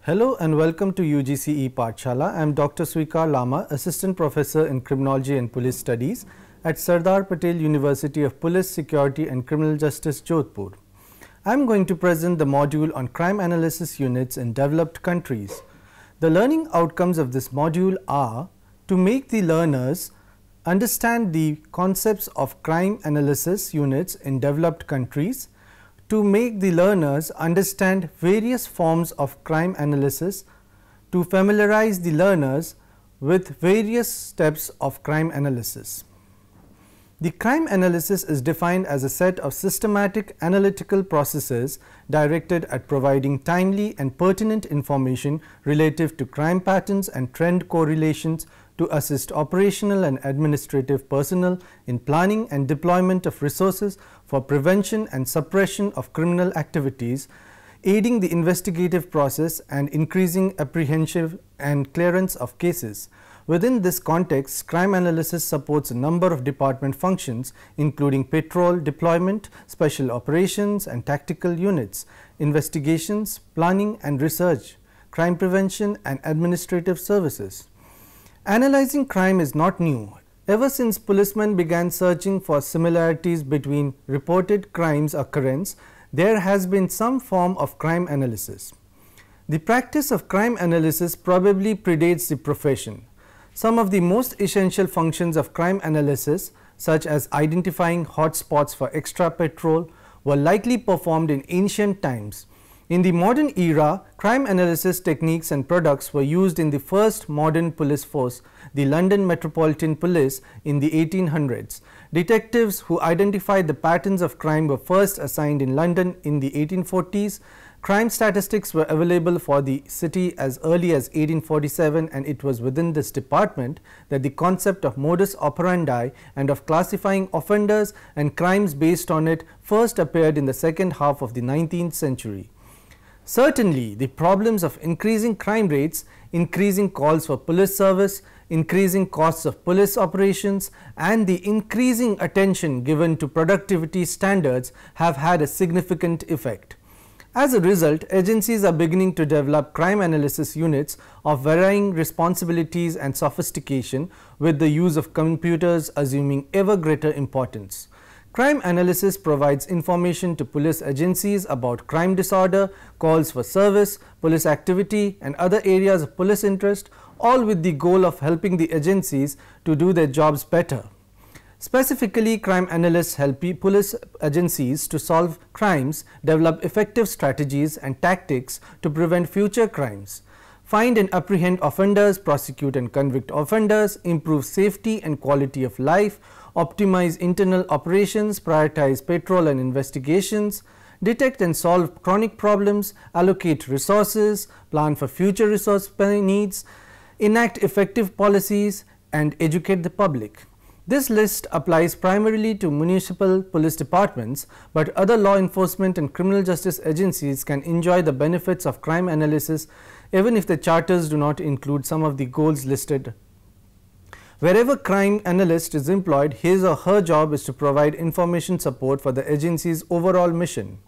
Hello and welcome to UGCE Pathshala. I am Dr. Swikar Lama, Assistant Professor in Criminology and Police Studies at Sardar Patel University of Police, Security and Criminal Justice, Jodhpur. I am going to present the module on crime analysis units in developed countries. The learning outcomes of this module are to make the learners understand the concepts of crime analysis units in developed countries, to make the learners understand various forms of crime analysis, to familiarize the learners with various steps of crime analysis. The crime analysis is defined as a set of systematic analytical processes directed at providing timely and pertinent information relative to crime patterns and trend correlations to assist operational and administrative personnel in planning and deployment of resources for prevention and suppression of criminal activities, aiding the investigative process and increasing apprehension and clearance of cases. Within this context, crime analysis supports a number of department functions including patrol deployment, special operations and tactical units, investigations, planning and research, crime prevention and administrative services. Analyzing crime is not new. Ever since policemen began searching for similarities between reported crimes occurrence, there has been some form of crime analysis. The practice of crime analysis probably predates the profession. Some of the most essential functions of crime analysis, such as identifying hotspots for extra patrol, were likely performed in ancient times. In the modern era, crime analysis techniques and products were used in the first modern police force, the London Metropolitan Police, in the 1800s. Detectives who identified the patterns of crime were first assigned in London in the 1840s. Crime statistics were available for the city as early as 1847, and it was within this department that the concept of modus operandi and of classifying offenders and crimes based on it first appeared in the second half of the 19th century. Certainly, the problems of increasing crime rates, increasing calls for police service, increasing costs of police operations, and the increasing attention given to productivity standards have had a significant effect. As a result, agencies are beginning to develop crime analysis units of varying responsibilities and sophistication, with the use of computers assuming ever greater importance. Crime analysis provides information to police agencies about crime disorder, calls for service, police activity and other areas of police interest, all with the goal of helping the agencies to do their jobs better. Specifically, crime analysts help police agencies to solve crimes, develop effective strategies and tactics to prevent future crimes, find and apprehend offenders, prosecute and convict offenders, improve safety and quality of life, optimize internal operations, prioritize patrol and investigations, detect and solve chronic problems, allocate resources, plan for future resource needs, enact effective policies, and educate the public. This list applies primarily to municipal police departments, but other law enforcement and criminal justice agencies can enjoy the benefits of crime analysis even if the charters do not include some of the goals listed. Wherever crime analyst is employed, his or her job is to provide information support for the agency's overall mission.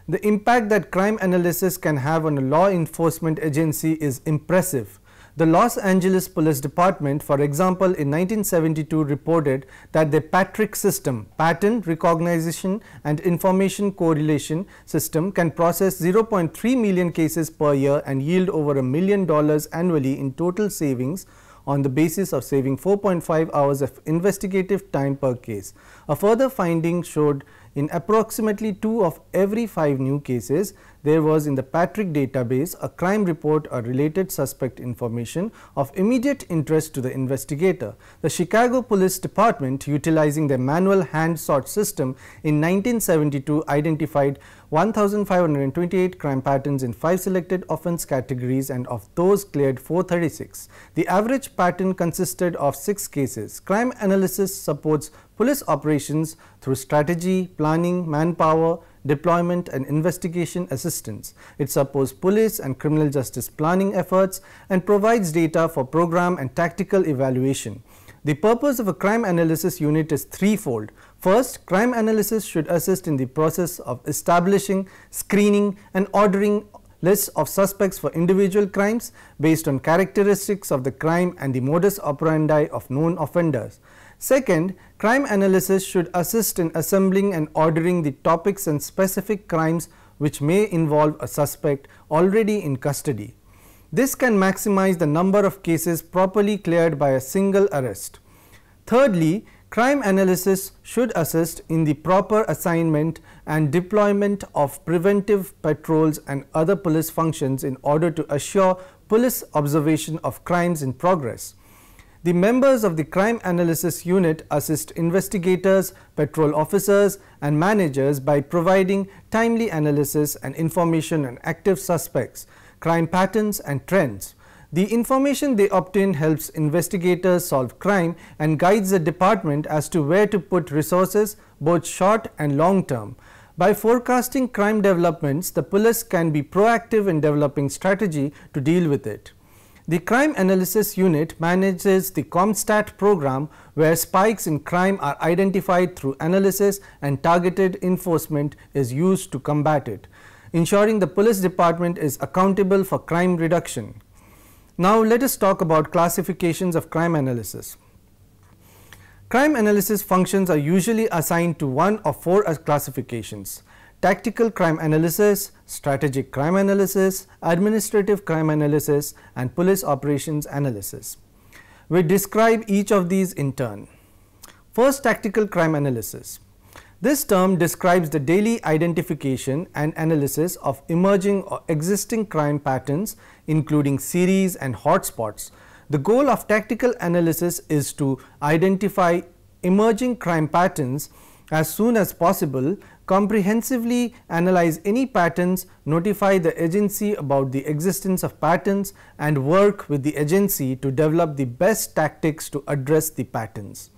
The impact that crime analysis can have on a law enforcement agency is impressive. The Los Angeles Police Department, for example, in 1972 reported that the PATRIC system, Pattern Recognition and Information Correlation system, can process 0.3 million cases per year and yield over $1 million annually in total savings on the basis of saving 4.5 hours of investigative time per case. A further finding showed in approximately 2 of every 5 new cases, there was in the PATRIC database a crime report or related suspect information of immediate interest to the investigator. The Chicago Police Department, utilizing their manual hand sort system in 1972, identified 1,528 crime patterns in 5 selected offense categories, and of those cleared 436. The average pattern consisted of 6 cases. Crime analysis supports police operations through strategy, planning, manpower, deployment and investigation assistance. It supports police and criminal justice planning efforts and provides data for program and tactical evaluation. The purpose of a crime analysis unit is threefold. First, crime analysis should assist in the process of establishing, screening and ordering lists of suspects for individual crimes based on characteristics of the crime and the modus operandi of known offenders. Second, crime analysis should assist in assembling and ordering the topics and specific crimes which may involve a suspect already in custody. This can maximize the number of cases properly cleared by a single arrest. Thirdly, crime analysis should assist in the proper assignment and deployment of preventive patrols and other police functions in order to assure police observation of crimes in progress. The members of the crime analysis unit assist investigators, patrol officers and managers by providing timely analysis and information on active suspects, crime patterns and trends. The information they obtain helps investigators solve crime and guides the department as to where to put resources, both short and long term. By forecasting crime developments, the police can be proactive in developing strategy to deal with it. The crime analysis unit manages the ComStat program, where spikes in crime are identified through analysis and targeted enforcement is used to combat it, ensuring the police department is accountable for crime reduction. Now let us talk about classifications of crime analysis. Crime analysis functions are usually assigned to one of four classifications: tactical crime analysis, strategic crime analysis, administrative crime analysis, and police operations analysis. We describe each of these in turn. First, tactical crime analysis. This term describes the daily identification and analysis of emerging or existing crime patterns, including series and hotspots. The goal of tactical analysis is to identify emerging crime patterns as soon as possible, comprehensively analyze any patterns, notify the agency about the existence of patterns, and work with the agency to develop the best tactics to address the patterns.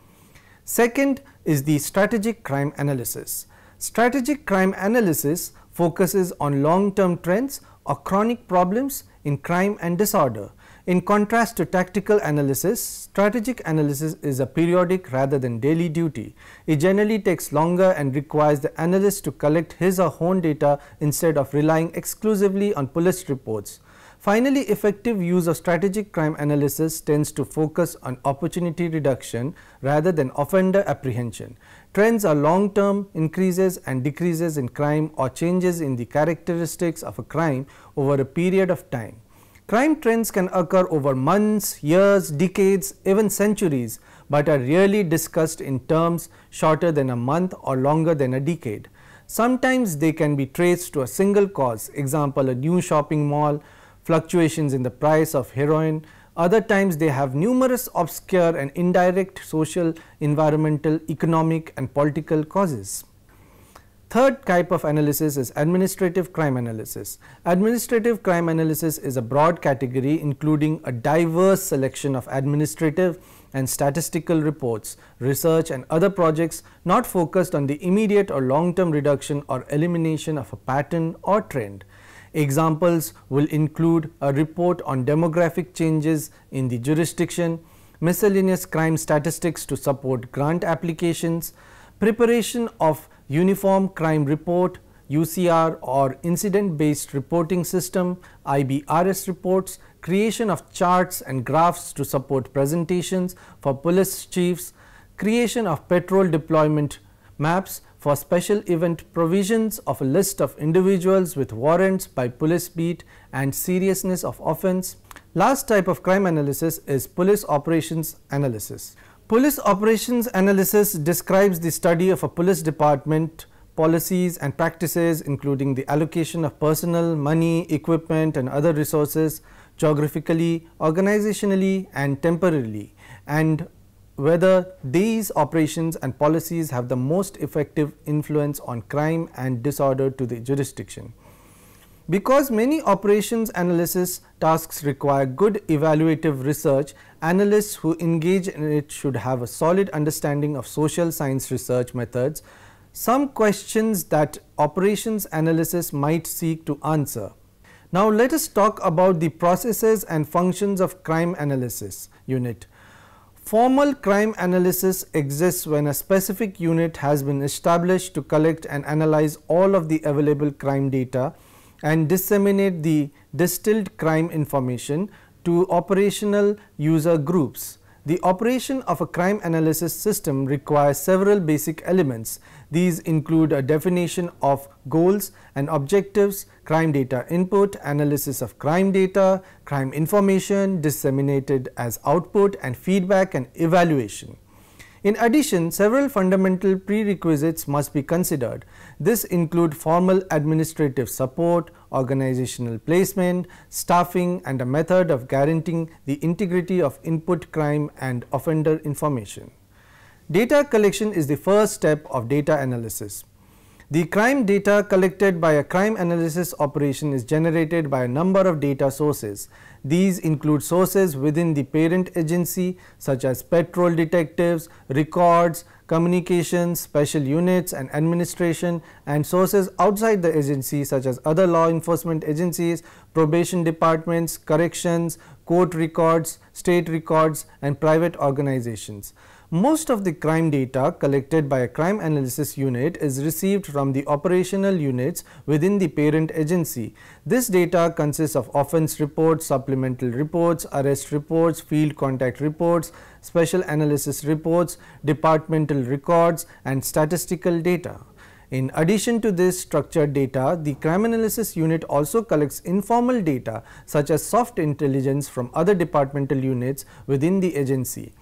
Second is the strategic crime analysis. Strategic crime analysis focuses on long-term trends or chronic problems in crime and disorder. In contrast to tactical analysis, strategic analysis is a periodic rather than daily duty. It generally takes longer and requires the analyst to collect his or her own data instead of relying exclusively on police reports. Finally, effective use of strategic crime analysis tends to focus on opportunity reduction rather than offender apprehension. Trends are long-term increases and decreases in crime or changes in the characteristics of a crime over a period of time. Crime trends can occur over months, years, decades, even centuries, but are rarely discussed in terms shorter than a month or longer than a decade. Sometimes they can be traced to a single cause, example a new shopping mall, fluctuations in the price of heroin. Other times they have numerous obscure and indirect social, environmental, economic and political causes. Third type of analysis is administrative crime analysis. Administrative crime analysis is a broad category including a diverse selection of administrative and statistical reports, research and other projects not focused on the immediate or long-term reduction or elimination of a pattern or trend. Examples will include a report on demographic changes in the jurisdiction, miscellaneous crime statistics to support grant applications, preparation of Uniform Crime Report UCR or Incident Based Reporting System IBRS reports, creation of charts and graphs to support presentations for police chiefs, creation of patrol deployment maps for special event, provisions of a list of individuals with warrants by police beat and seriousness of offence. Last type of crime analysis is police operations analysis. Police operations analysis describes the study of a police department, policies and practices including the allocation of personnel, money, equipment and other resources geographically, organizationally and temporarily, and whether these operations and policies have the most effective influence on crime and disorder to the jurisdiction. Because many operations analysis tasks require good evaluative research, analysts who engage in it should have a solid understanding of social science research methods. Some questions that operations analysis might seek to answer. Now let us talk about the processes and functions of crime analysis unit. Formal crime analysis exists when a specific unit has been established to collect and analyze all of the available crime data and disseminate the distilled crime information to operational user groups. The operation of a crime analysis system requires several basic elements. These include a definition of goals and objectives, crime data input, analysis of crime data, crime information disseminated as output, and feedback and evaluation. In addition, several fundamental prerequisites must be considered. This include formal administrative support, organizational placement, staffing, and a method of guaranteeing the integrity of input crime and offender information. Data collection is the first step of data analysis. The crime data collected by a crime analysis operation is generated by a number of data sources. These include sources within the parent agency such as patrol detectives, records, communications, special units and administration, and sources outside the agency such as other law enforcement agencies, probation departments, corrections, court records, state records, and private organizations. Most of the crime data collected by a crime analysis unit is received from the operational units within the parent agency. This data consists of offense reports, supplemental reports, arrest reports, field contact reports, special analysis reports, departmental records, and statistical data. In addition to this structured data, the crime analysis unit also collects informal data such as soft intelligence from other departmental units within the agency.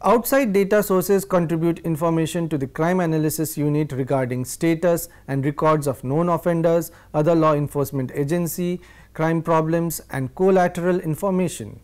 Outside data sources contribute information to the crime analysis unit regarding status and records of known offenders, other law enforcement agency, crime problems, and collateral information.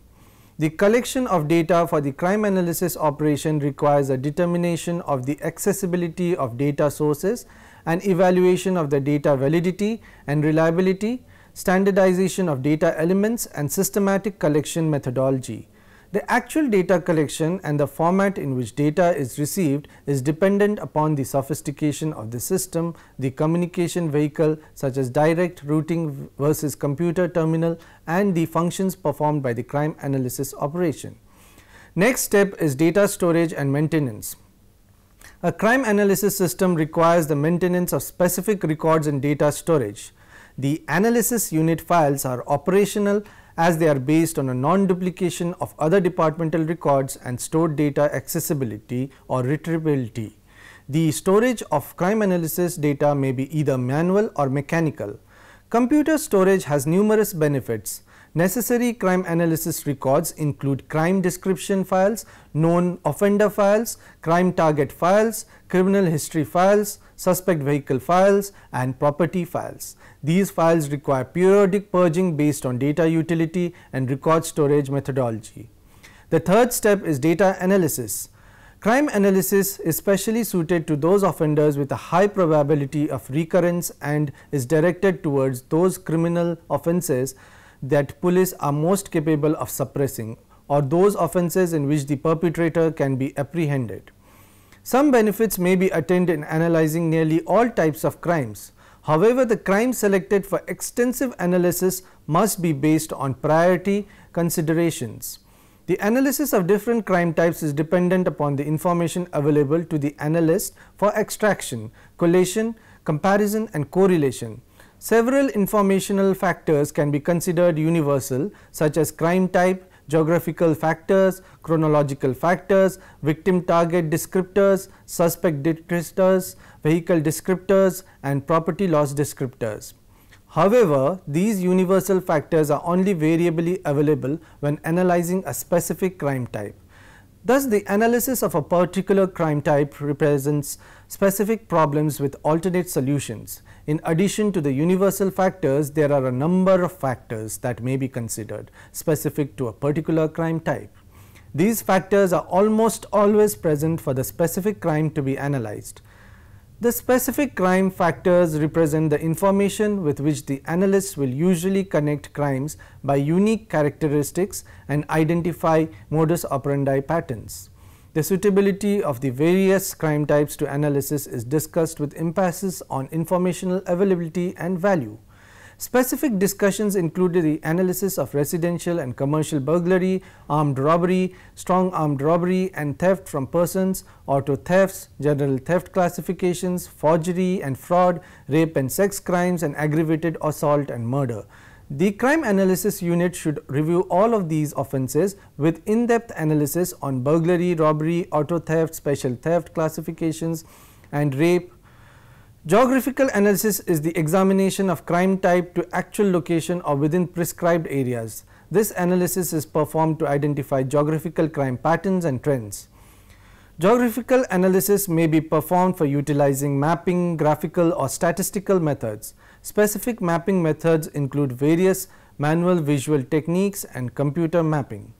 The collection of data for the crime analysis operation requires a determination of the accessibility of data sources, an evaluation of the data validity and reliability, standardization of data elements, and systematic collection methodology. The actual data collection and the format in which data is received is dependent upon the sophistication of the system, the communication vehicle such as direct routing versus computer terminal, and the functions performed by the crime analysis operation. Next step is data storage and maintenance. A crime analysis system requires the maintenance of specific records and data storage. The analysis unit files are operational as they are based on a non-duplication of other departmental records and stored data accessibility or retrievability. The storage of crime analysis data may be either manual or mechanical. Computer storage has numerous benefits. Necessary crime analysis records include crime description files, known offender files, crime target files, criminal history files, suspect vehicle files, and property files. These files require periodic purging based on data utility and record storage methodology. The third step is data analysis. Crime analysis is specially suited to those offenders with a high probability of recurrence and is directed towards those criminal offences that police are most capable of suppressing, or those offences in which the perpetrator can be apprehended. Some benefits may be attained in analyzing nearly all types of crimes. However, the crimes selected for extensive analysis must be based on priority considerations. The analysis of different crime types is dependent upon the information available to the analyst for extraction, collation, comparison, and correlation. Several informational factors can be considered universal, such as crime type, geographical factors, chronological factors, victim target descriptors, suspect descriptors, vehicle descriptors, and property loss descriptors. However, these universal factors are only variably available when analyzing a specific crime type. Thus, the analysis of a particular crime type represents specific problems with alternate solutions. In addition to the universal factors, there are a number of factors that may be considered specific to a particular crime type. These factors are almost always present for the specific crime to be analyzed. The specific crime factors represent the information with which the analyst will usually connect crimes by unique characteristics and identify modus operandi patterns. The suitability of the various crime types to analysis is discussed with emphasis on informational availability and value. Specific discussions included the analysis of residential and commercial burglary, armed robbery, strong armed robbery and theft from persons, auto thefts, general theft classifications, forgery and fraud, rape and sex crimes, and aggravated assault and murder. The crime analysis unit should review all of these offences with in-depth analysis on burglary, robbery, auto theft, special theft classifications and rape. Geographical analysis is the examination of crime type to actual location or within prescribed areas. This analysis is performed to identify geographical crime patterns and trends. Geographical analysis may be performed for utilizing mapping, graphical or statistical methods. Specific mapping methods include various manual visual techniques and computer mapping.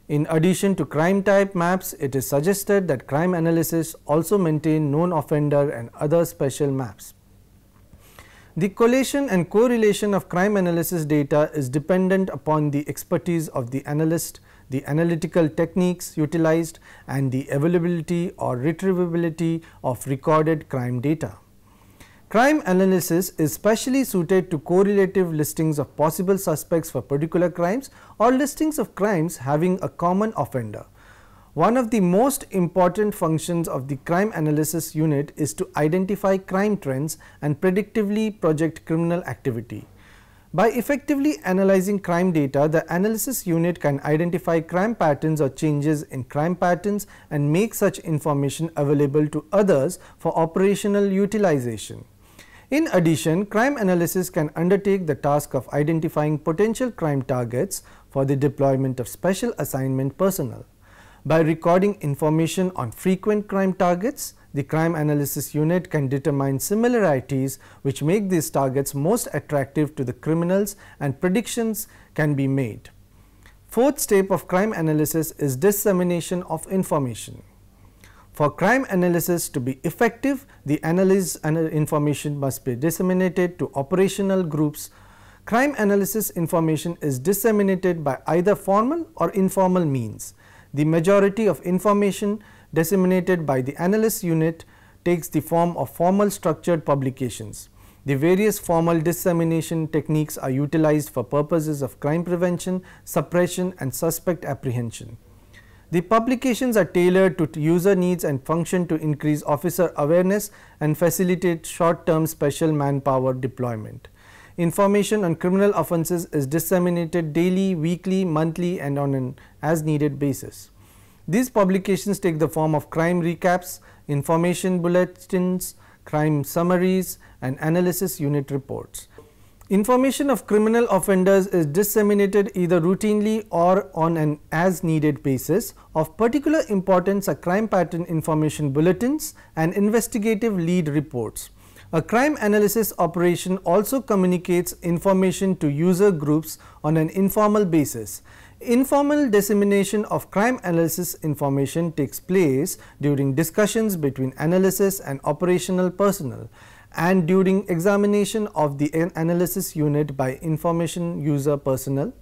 In addition to crime type maps, it is suggested that crime analysis also maintain known offender and other special maps. The collation and correlation of crime analysis data is dependent upon the expertise of the analyst, the analytical techniques utilized, and the availability or retrievability of recorded crime data. Crime analysis is specially suited to correlative listings of possible suspects for particular crimes or listings of crimes having a common offender. One of the most important functions of the crime analysis unit is to identify crime trends and predictively project criminal activity. By effectively analyzing crime data, the analysis unit can identify crime patterns or changes in crime patterns and make such information available to others for operational utilization. In addition, crime analysis can undertake the task of identifying potential crime targets for the deployment of special assignment personnel. By recording information on frequent crime targets, the crime analysis unit can determine similarities which make these targets most attractive to the criminals, and predictions can be made. Fourth step of crime analysis is dissemination of information. For crime analysis to be effective, the analyzed information must be disseminated to operational groups. Crime analysis information is disseminated by either formal or informal means. The majority of information disseminated by the analysis unit takes the form of formal structured publications. The various formal dissemination techniques are utilized for purposes of crime prevention, suppression, and suspect apprehension. The publications are tailored to user needs and function to increase officer awareness and facilitate short-term special manpower deployment. Information on criminal offences is disseminated daily, weekly, monthly, and on an as-needed basis. These publications take the form of crime recaps, information bulletins, crime summaries, and analysis unit reports. Information of criminal offenders is disseminated either routinely or on an as-needed basis. Of particular importance are crime pattern information bulletins and investigative lead reports. A crime analysis operation also communicates information to user groups on an informal basis. Informal dissemination of crime analysis information takes place during discussions between analysis and operational personnel, and during examination of the analysis unit by information user personnel.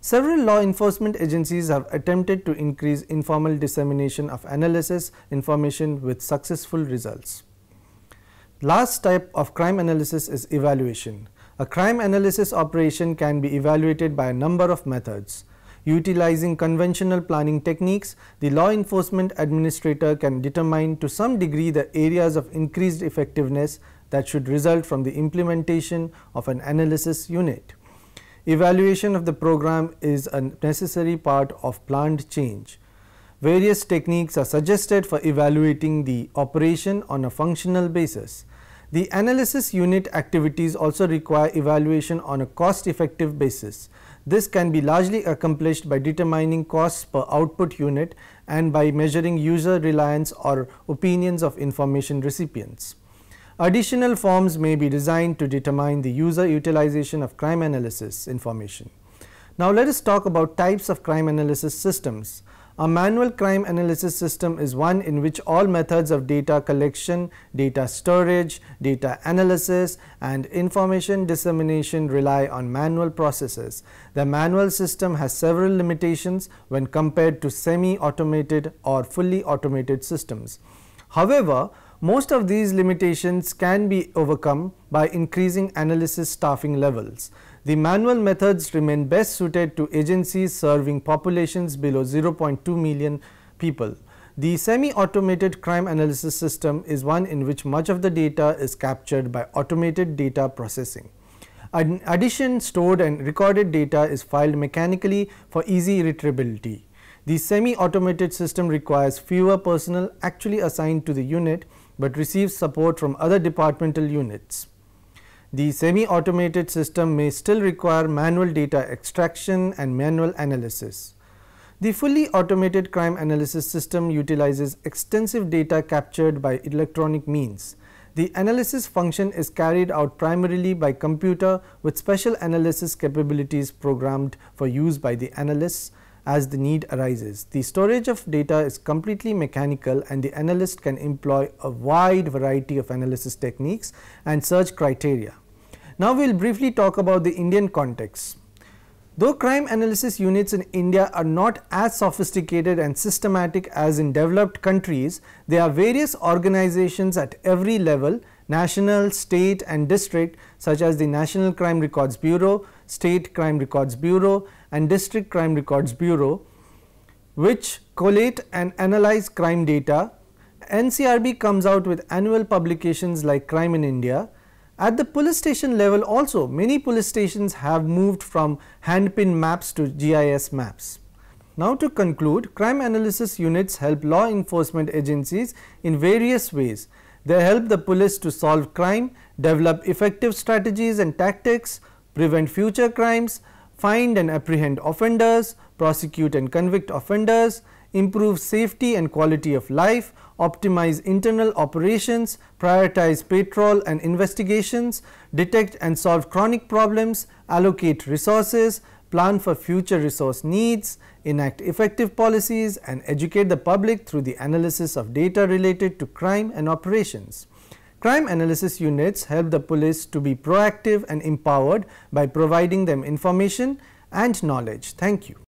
Several law enforcement agencies have attempted to increase informal dissemination of analysis information with successful results. Last type of crime analysis is evaluation. A crime analysis operation can be evaluated by a number of methods. Utilizing conventional planning techniques, the law enforcement administrator can determine to some degree the areas of increased effectiveness that should result from the implementation of an analysis unit. Evaluation of the program is a necessary part of planned change. Various techniques are suggested for evaluating the operation on a functional basis. The analysis unit activities also require evaluation on a cost-effective basis. This can be largely accomplished by determining costs per output unit and by measuring user reliance or opinions of information recipients. Additional forms may be designed to determine the user utilization of crime analysis information. Now let us talk about types of crime analysis systems. A manual crime analysis system is one in which all methods of data collection, data storage, data analysis, and information dissemination rely on manual processes. The manual system has several limitations when compared to semi-automated or fully automated systems. However, Most of these limitations can be overcome by increasing analysis staffing levels. The manual methods remain best suited to agencies serving populations below 0.2 million people. The semi-automated crime analysis system is one in which much of the data is captured by automated data processing. In addition, stored and recorded data is filed mechanically for easy retrievability. The semi-automated system requires fewer personnel actually assigned to the unit, but receives support from other departmental units. The semi-automated system may still require manual data extraction and manual analysis. The fully automated crime analysis system utilizes extensive data captured by electronic means. The analysis function is carried out primarily by computer with special analysis capabilities programmed for use by the analysts as the need arises. The storage of data is completely mechanical, and the analyst can employ a wide variety of analysis techniques and search criteria. Now we will briefly talk about the Indian context. Though crime analysis units in India are not as sophisticated and systematic as in developed countries, there are various organizations at every level, national, state and district, such as the National Crime Records Bureau, State Crime Records Bureau and District Crime Records Bureau, which collate and analyze crime data. NCRB comes out with annual publications like Crime in India. At the police station level also, many police stations have moved from handpin maps to GIS maps. Now to conclude, crime analysis units help law enforcement agencies in various ways. They help the police to solve crime, develop effective strategies and tactics, prevent future crimes, find and apprehend offenders, prosecute and convict offenders, improve safety and quality of life, optimize internal operations, prioritize patrol and investigations, detect and solve chronic problems, allocate resources, plan for future resource needs, enact effective policies and educate the public through the analysis of data related to crime and operations. Crime analysis units help the police to be proactive and empowered by providing them information and knowledge. Thank you.